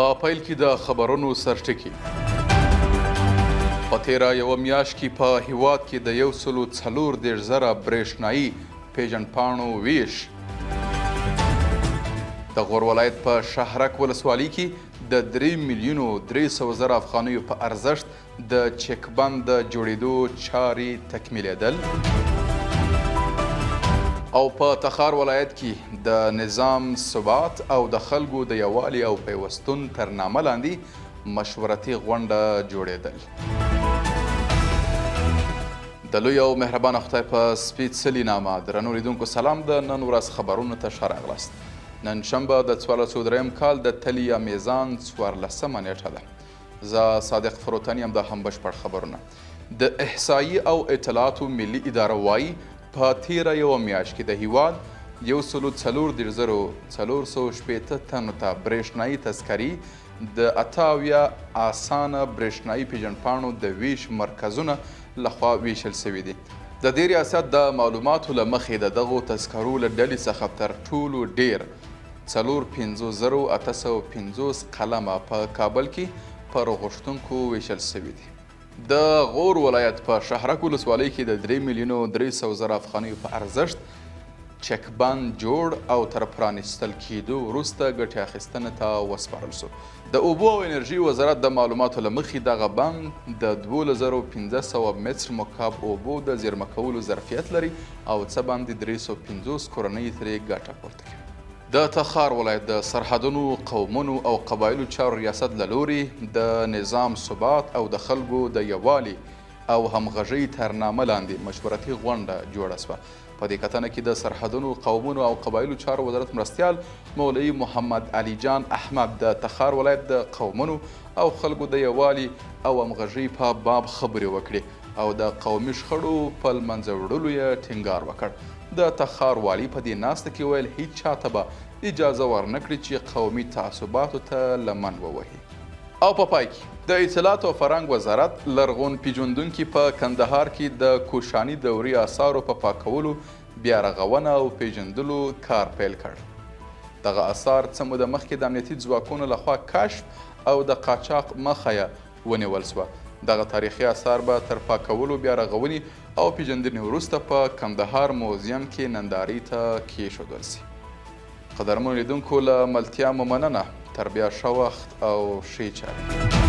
په پیل کې د خبرونو سرټکي. په تېره یوه میاشت کې په هیواد کې د 140,000 برېښنایي پیژندپاڼو ویش. د غور ولایت په شهرک ولسوالۍ کې د 3,300,000 افغانیو په ارزښت د چک بند د جوړېدو چارې تکمیلېدل. او په تخار ولایت کې د نظام ثبات او د خلکو د یووالي او پیوستون تر نامه لاندې مشورتي غونډه جوړېدل. د لوی او مهربانه خدای په سپېڅلي نامه درنو لیدونکو سلام. د نن ورځ خبرونو ته ښه راغلاست. نن شنبه د 1403 کال د تلیا میزان 14مه نیټه ده. زه صادق فروتن یم. دا هم بشپړ خبرونه. د احصایي او اطلاعاتو ملي اداره وایي په تېره یوه میاشت کې د هیواد 140,480 تنو ته برېښنایي تذکرې د 78 اسانه برېښنایي پیژندپاڼو د ویش مرکزونه لخوا ویشل سوي دي. د دې ریاست د معلوماتو له مخې د دغو تذکرو له ډلې څخه تر ټولو ډېر 45,850 قلمه په کابل کې پر غوښتونکو ویشل سوي دي. د غور ولایت په شهرک ولسوالۍ کې د 3,300,000 افغانیو په ارزښت چک بند جوړ او تر پرانیستل کېدو وروسته ګټې اخیستنې ته وسپارل سو. د اوبو او انرژي وزارت د معلوماتو له مخې دغه بند د 2,500 متر مکعب اوبو د زیرمه کولو ظرفیت لري او څه باندې 350 کورنۍ ترې ګټه پورته کوي. د تخار ولایت د سرحدونو، قومونو او قبایلو چارو ریاست له لوري د نظام ثبات او د خلکو د یووالي او همغږۍ تر نامه لاندې مشورتي غونډه جوړه سوه. په دې کتنه کې د سرحدونو، قومونو او قبایلو چارو وزارت مرستیال مولوي محمد علي جان احمد د تخار ولایت د قومونو او خلکو د یووالي او همغږۍ په باب خبرې وکړې او د قومي شخړو په له منځه وړلو یې ټینګار وکړ. د تخار والي په دې ناسته کې ویل هیڅ چاته به اجازه ورنه کړي چې قومي تعصباتو ته لمن ووهي. او په پای کې د اطلاعات او فرهنګ وزارت لرغون پیژندونکي په کندهار کې د کوشاني دورې آثارو په پاکولو، بیا رغونه او پیژندلو کار پیل کړ. دغه آثار څه موده مخکې د امنیتي ځواکونو لخوا کشف او د قاچاق مخه یې ونیول سوه. دغه تاریخي آثار به تر پاکولو، بیا رغونې او پیژندنې وروسته په کندهار موزیم کې نندارې ته کېښودل سي. قدرمنو لیدونکو له ملتیا مو مننه. تر بیا ښه وخت او ښې چارې.